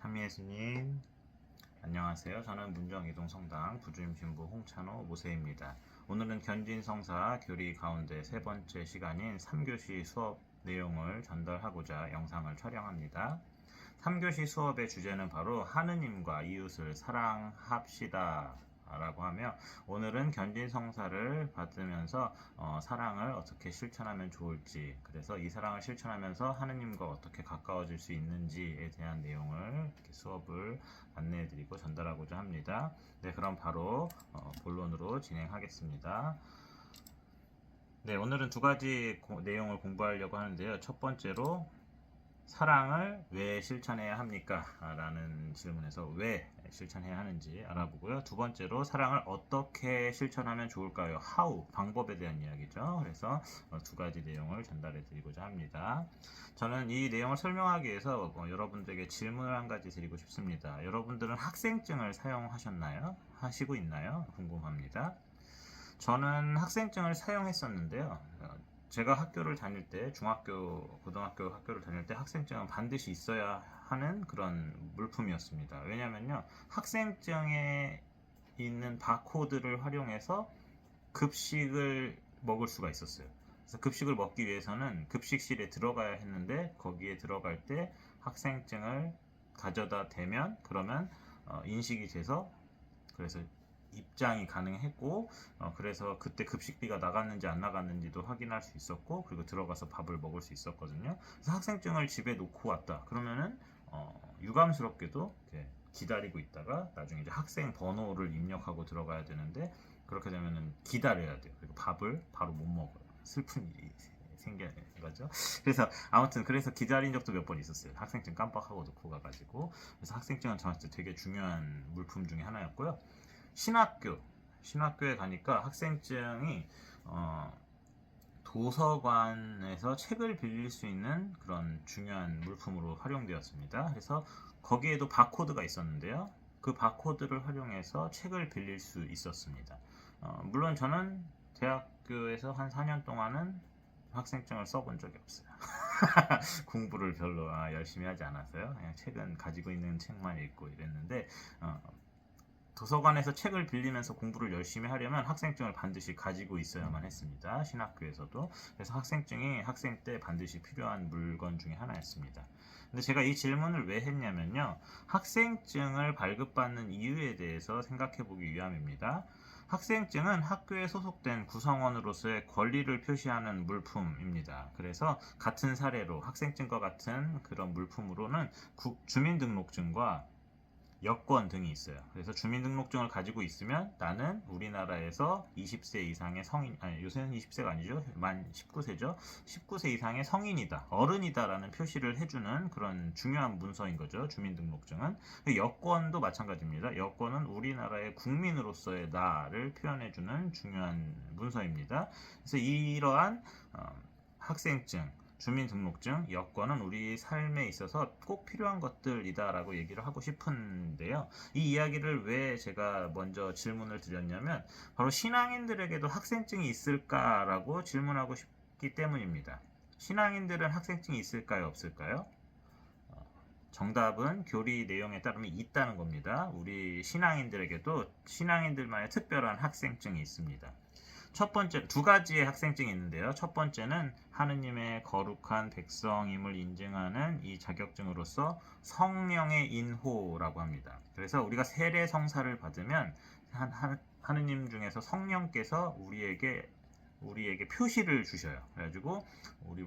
참미예수님 안녕하세요. 저는 문정이동성당 부주임 신부 홍찬호 모세입니다. 오늘은 견진성사 교리 가운데 세 번째 시간인 3교시 수업 내용을 전달하고자 영상을 촬영합니다. 3교시 수업의 주제는 바로 하느님과 이웃을 사랑합시다 라고 하며, 오늘은 견진성사를 받으면서 사랑을 어떻게 실천하면 좋을지, 그래서 이 사랑을 실천하면서 하느님과 어떻게 가까워질 수 있는지에 대한 내용을 이렇게 수업을 안내해 드리고 전달하고자 합니다. 네, 그럼 바로 본론으로 진행하겠습니다. 네, 오늘은 두 가지 내용을 공부하려고 하는데요. 첫 번째로 사랑을 왜 실천해야 합니까? 라는 질문에서 왜 실천해야 하는지 알아보고요. 두 번째로 사랑을 어떻게 실천하면 좋을까요? How, 방법에 대한 이야기죠. 그래서 두 가지 내용을 전달해 드리고자 합니다. 저는 이 내용을 설명하기 위해서 여러분들에게 질문을 한 가지 드리고 싶습니다. 여러분들은 학생증을 사용하셨나요? 하시고 있나요? 궁금합니다. 저는 학생증을 사용했었는데요. 제가 학교를 다닐 때, 중학교, 고등학교 학교를 다닐 때 학생증은 반드시 있어야 하는 그런 물품이었습니다. 왜냐면요, 학생증에 있는 바코드를 활용해서 급식을 먹을 수가 있었어요. 그래서 급식을 먹기 위해서는 급식실에 들어가야 했는데, 거기에 들어갈 때 학생증을 가져다 대면, 그러면 인식이 돼서, 그래서 입장이 가능했고, 그래서 그때 급식비가 나갔는지 안 나갔는지도 확인할 수 있었고, 그리고 들어가서 밥을 먹을 수 있었거든요. 그래서 학생증을 집에 놓고 왔다 그러면은 유감스럽게도 기다리고 있다가 나중에 이제 학생 번호를 입력하고 들어가야 되는데, 그렇게 되면은 기다려야 돼요. 그리고 밥을 바로 못 먹어요. 슬픈 일이 생겨요. 거죠. 그래서 아무튼 그래서 기다린 적도 몇 번 있었어요. 학생증 깜빡하고 놓고 가가지고. 그래서 학생증은 저한테 되게 중요한 물품 중에 하나였고요. 신학교에 가니까 학생증이 도서관에서 책을 빌릴 수 있는 그런 중요한 물품으로 활용되었습니다. 그래서 거기에도 바코드가 있었는데요. 그 바코드를 활용해서 책을 빌릴 수 있었습니다. 물론 저는 대학교에서 한 4년 동안은 학생증을 써본 적이 없어요. 공부를 별로 열심히 하지 않았어요. 그냥 책은 가지고 있는 책만 읽고 이랬는데, 도서관에서 책을 빌리면서 공부를 열심히 하려면 학생증을 반드시 가지고 있어야만 했습니다. 신학교에서도. 그래서 학생증이 학생 때 반드시 필요한 물건 중에 하나였습니다. 근데 제가 이 질문을 왜 했냐면요, 학생증을 발급받는 이유에 대해서 생각해 보기 위함입니다. 학생증은 학교에 소속된 구성원으로서의 권리를 표시하는 물품입니다. 그래서 같은 사례로 학생증과 같은 그런 물품으로는 주민등록증과 여권 등이 있어요. 그래서 주민등록증을 가지고 있으면 나는 우리나라에서 20세 이상의 성인, 아니 요새는 20세가 아니죠. 만 19세죠. 19세 이상의 성인이다, 어른이다 라는 표시를 해주는 그런 중요한 문서인 거죠. 주민등록증은. 여권도 마찬가지입니다. 여권은 우리나라의 국민으로서의 나를 표현해주는 중요한 문서입니다. 그래서 이러한 학생증, 주민등록증, 여권은 우리 삶에 있어서 꼭 필요한 것들이다라고 얘기를 하고 싶은데요. 이 이야기를 왜 제가 먼저 질문을 드렸냐면, 바로 신앙인들에게도 학생증이 있을까라고 질문하고 싶기 때문입니다. 신앙인들은 학생증이 있을까요, 없을까요? 정답은 교리 내용에 따르면 있다는 겁니다. 우리 신앙인들에게도 신앙인들만의 특별한 학생증이 있습니다. 첫 번째, 두 가지의 학생증이 있는데요. 첫 번째는 하느님의 거룩한 백성임을 인증하는 이 자격증으로서 성령의 인호라고 합니다. 그래서 우리가 세례 성사를 받으면 하느님 중에서 성령께서 우리에게 표시를 주셔요. 그래가지고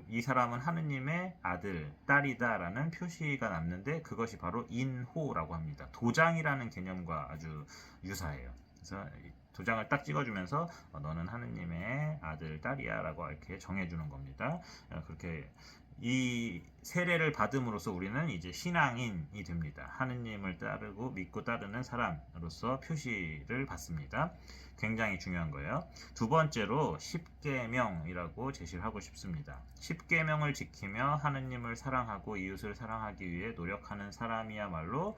이 사람은 하느님의 아들, 딸이다라는 표시가 남는데, 그것이 바로 인호라고 합니다. 도장이라는 개념과 아주 유사해요. 그래서 도장을 딱 찍어주면서 너는 하느님의 아들, 딸이야 라고 이렇게 정해주는 겁니다. 그렇게 이 세례를 받음으로써 우리는 이제 신앙인이 됩니다. 하느님을 따르고 믿고 따르는 사람으로서 표시를 받습니다. 굉장히 중요한 거예요. 두 번째로 십계명이라고 제시를 하고 싶습니다. 십계명을 지키며 하느님을 사랑하고 이웃을 사랑하기 위해 노력하는 사람이야말로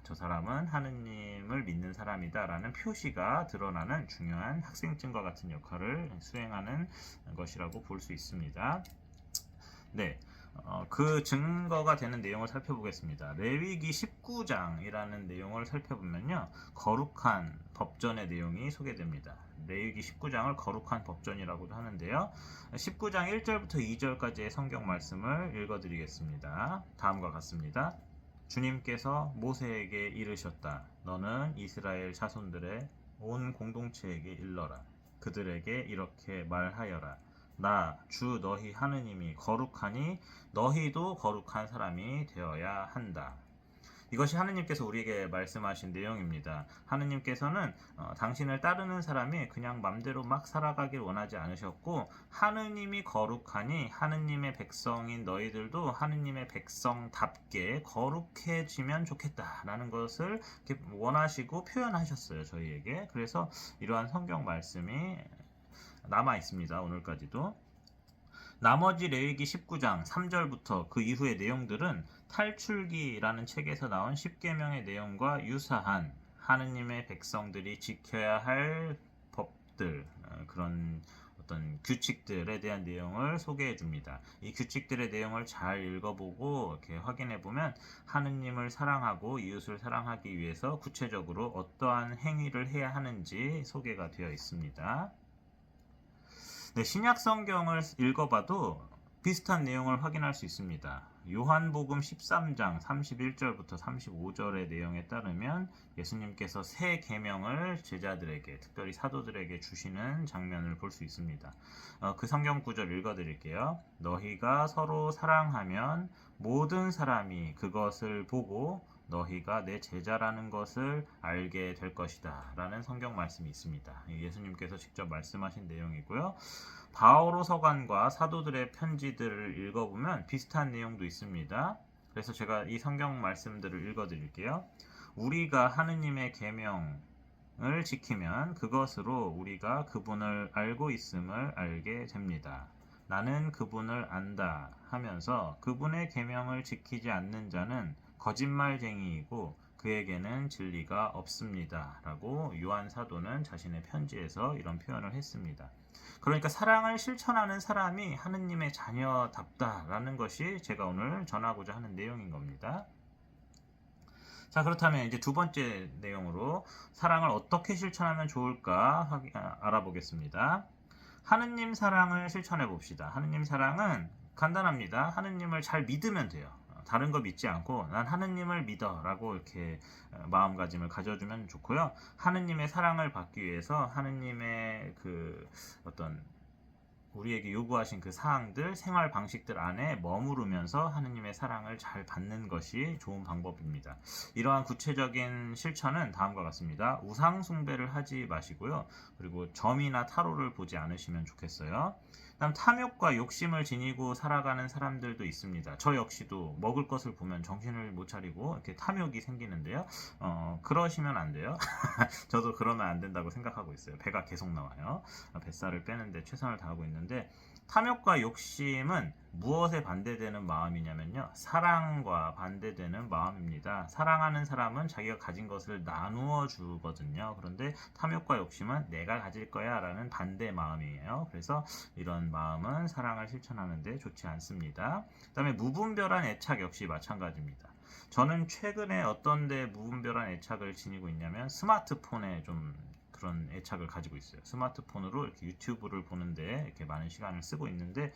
저 사람은 하느님을 믿는 사람이다 라는 표시가 드러나는 중요한 학생증과 같은 역할을 수행하는 것이라고 볼 수 있습니다. 네, 그 증거가 되는 내용을 살펴보겠습니다. 레위기 19장이라는 내용을 살펴보면요, 거룩한 법전의 내용이 소개됩니다. 레위기 19장을 거룩한 법전이라고도 하는데요. 19장 1절부터 2절까지의 성경 말씀을 읽어드리겠습니다. 다음과 같습니다. 주님께서 모세에게 이르셨다. 너는 이스라엘 자손들의 온 공동체에게 일러라. 그들에게 이렇게 말하여라. 나 주 너희 하느님이 거룩하니 너희도 거룩한 사람이 되어야 한다. 이것이 하느님께서 우리에게 말씀하신 내용입니다. 하느님께서는 당신을 따르는 사람이 그냥 맘대로 막 살아가길 원하지 않으셨고, 하느님이 거룩하니 하느님의 백성인 너희들도 하느님의 백성답게 거룩해지면 좋겠다라는 것을 원하시고 표현하셨어요, 저희에게. 그래서 이러한 성경 말씀이 남아 있습니다, 오늘까지도. 나머지 레위기 19장 3절부터 그 이후의 내용들은 탈출기라는 책에서 나온 10계명의 내용과 유사한 하느님의 백성들이 지켜야 할 법들, 그런 어떤 규칙들에 대한 내용을 소개해 줍니다. 이 규칙들의 내용을 잘 읽어보고 이렇게 확인해 보면 하느님을 사랑하고 이웃을 사랑하기 위해서 구체적으로 어떠한 행위를 해야 하는지 소개가 되어 있습니다. 네, 신약 성경을 읽어봐도 비슷한 내용을 확인할 수 있습니다. 요한복음 13장 31절부터 35절의 내용에 따르면 예수님께서 새 계명을 제자들에게, 특별히 사도들에게 주시는 장면을 볼 수 있습니다. 그 성경 구절 읽어드릴게요. 너희가 서로 사랑하면 모든 사람이 그것을 보고 너희가 내 제자라는 것을 알게 될 것이다 라는 성경 말씀이 있습니다. 예수님께서 직접 말씀하신 내용이고요. 바오로 서간과 사도들의 편지들을 읽어보면 비슷한 내용도 있습니다. 그래서 제가 이 성경 말씀들을 읽어드릴게요. 우리가 하느님의 계명을 지키면 그것으로 우리가 그분을 알고 있음을 알게 됩니다. 나는 그분을 안다 하면서 그분의 계명을 지키지 않는 자는 거짓말쟁이이고 그에게는 진리가 없습니다 라고 요한 사도는 자신의 편지에서 이런 표현을 했습니다. 그러니까 사랑을 실천하는 사람이 하느님의 자녀답다라는 것이 제가 오늘 전하고자 하는 내용인 겁니다. 자, 그렇다면 이제 두 번째 내용으로 사랑을 어떻게 실천하면 좋을까 알아보겠습니다. 하느님 사랑을 실천해 봅시다. 하느님 사랑은 간단합니다. 하느님을 잘 믿으면 돼요. 다른 거 믿지 않고 난 하느님을 믿어 라고 이렇게 마음가짐을 가져주면 좋고요. 하느님의 사랑을 받기 위해서 하느님의 그 어떤 우리에게 요구하신 그 사항들, 생활 방식들 안에 머무르면서 하느님의 사랑을 잘 받는 것이 좋은 방법입니다. 이러한 구체적인 실천은 다음과 같습니다. 우상 숭배를 하지 마시고요. 그리고 점이나 타로를 보지 않으시면 좋겠어요. 다음 탐욕과 욕심을 지니고 살아가는 사람들도 있습니다. 저 역시도 먹을 것을 보면 정신을 못 차리고 이렇게 탐욕이 생기는데요. 그러시면 안 돼요. 저도 그러면 안 된다고 생각하고 있어요. 배가 계속 나와요. 뱃살을 빼는데 최선을 다하고 있는데, 탐욕과 욕심은 무엇에 반대되는 마음이냐면요, 사랑과 반대되는 마음입니다. 사랑하는 사람은 자기가 가진 것을 나누어 주거든요. 그런데 탐욕과 욕심은 내가 가질 거야 라는 반대 마음이에요. 그래서 이런 마음은 사랑을 실천하는 데 좋지 않습니다. 그 다음에 무분별한 애착 역시 마찬가지입니다. 저는 최근에 어떤 데 무분별한 애착을 지니고 있냐면 스마트폰에 좀 그런 애착을 가지고 있어요. 스마트폰으로 이렇게 유튜브를 보는데 이렇게 많은 시간을 쓰고 있는데,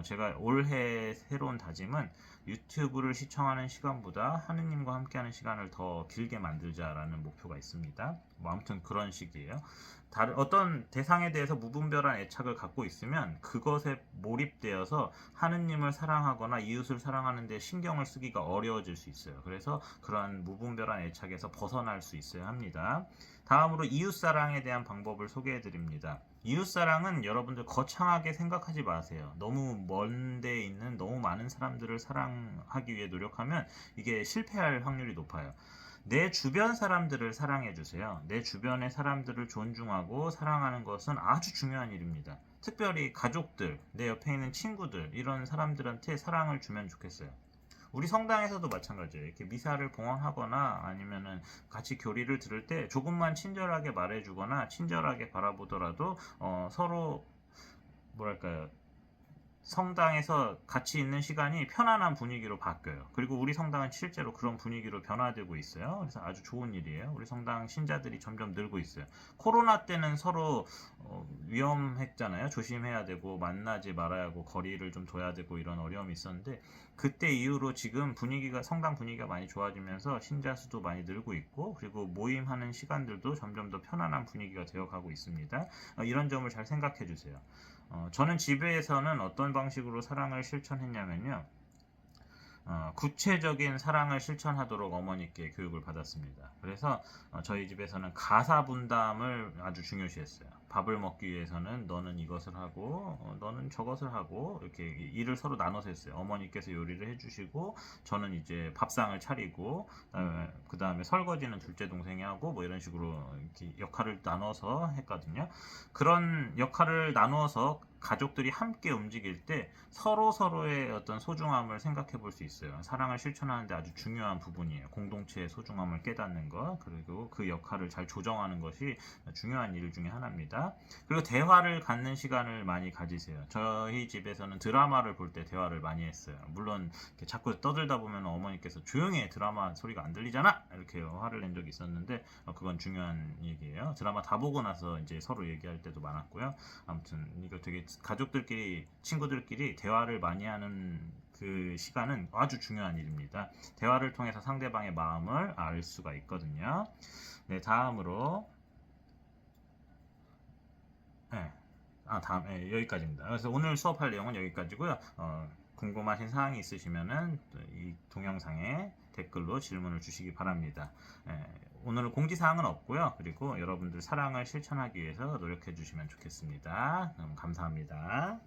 제가 올해 새로운 다짐은 유튜브를 시청하는 시간보다 하느님과 함께하는 시간을 더 길게 만들자라는 목표가 있습니다. 뭐 아무튼 그런 식이에요. 다른 어떤 대상에 대해서 무분별한 애착을 갖고 있으면 그것에 몰입되어서 하느님을 사랑하거나 이웃을 사랑하는 데 신경을 쓰기가 어려워질 수 있어요. 그래서 그러한 무분별한 애착에서 벗어날 수 있어야 합니다. 다음으로 이웃사랑에 대한 방법을 소개해 드립니다. 이웃사랑은 여러분들 거창하게 생각하지 마세요. 너무 먼 데 있는 너무 많은 사람들을 사랑하기 위해 노력하면 이게 실패할 확률이 높아요. 내 주변 사람들을 사랑해 주세요. 내 주변의 사람들을 존중하고 사랑하는 것은 아주 중요한 일입니다. 특별히 가족들, 내 옆에 있는 친구들, 이런 사람들한테 사랑을 주면 좋겠어요. 우리 성당에서도 마찬가지예요. 이렇게 미사를 봉헌하거나 아니면은 같이 교리를 들을 때 조금만 친절하게 말해주거나 친절하게 바라보더라도 서로 뭐랄까요, 성당에서 같이 있는 시간이 편안한 분위기로 바뀌어요. 그리고 우리 성당은 실제로 그런 분위기로 변화되고 있어요. 그래서 아주 좋은 일이에요. 우리 성당 신자들이 점점 늘고 있어요. 코로나 때는 서로 위험했잖아요. 조심해야 되고 만나지 말아야 하고 거리를 좀 둬야 되고 이런 어려움이 있었는데, 그때 이후로 지금 성당 분위기가 많이 좋아지면서 신자 수도 많이 늘고 있고, 그리고 모임하는 시간들도 점점 더 편안한 분위기가 되어가고 있습니다. 이런 점을 잘 생각해 주세요. 저는 집에서는 어떤 방식으로 사랑을 실천했냐면요. 구체적인 사랑을 실천하도록 어머니께 교육을 받았습니다. 그래서 저희 집에서는 가사 분담을 아주 중요시했어요. 밥을 먹기 위해서는 너는 이것을 하고 너는 저것을 하고 이렇게 일을 서로 나눠서 했어요. 어머니께서 요리를 해주시고 저는 이제 밥상을 차리고 그 다음에 설거지는 둘째 동생이 하고 뭐 이런 식으로 이렇게 역할을 나눠서 했거든요. 그런 역할을 나누어서 가족들이 함께 움직일 때 서로의 어떤 소중함을 생각해 볼 수 있어요. 사랑을 실천하는데 아주 중요한 부분이에요. 공동체의 소중함을 깨닫는 것, 그리고 그 역할을 잘 조정하는 것이 중요한 일 중에 하나입니다. 그리고 대화를 갖는 시간을 많이 가지세요. 저희 집에서는 드라마를 볼 때 대화를 많이 했어요. 물론 자꾸 떠들다 보면 어머니께서 조용히 해, 드라마 소리가 안 들리잖아, 이렇게 화를 낸 적이 있었는데 그건 중요한 얘기예요. 드라마 다 보고 나서 이제 서로 얘기할 때도 많았고요. 아무튼 이거 되게 가족들끼리, 친구들끼리 대화를 많이 하는 그 시간은 아주 중요한 일입니다. 대화를 통해서 상대방의 마음을 알 수가 있거든요. 네, 다음으로 네, 여기까지입니다. 그래서 오늘 수업할 내용은 여기까지고요. 궁금하신 사항이 있으시면은 이 동영상에 댓글로 질문을 주시기 바랍니다. 오늘은 공지사항은 없고요. 그리고 여러분들 사랑을 실천하기 위해서 노력해 주시면 좋겠습니다. 감사합니다.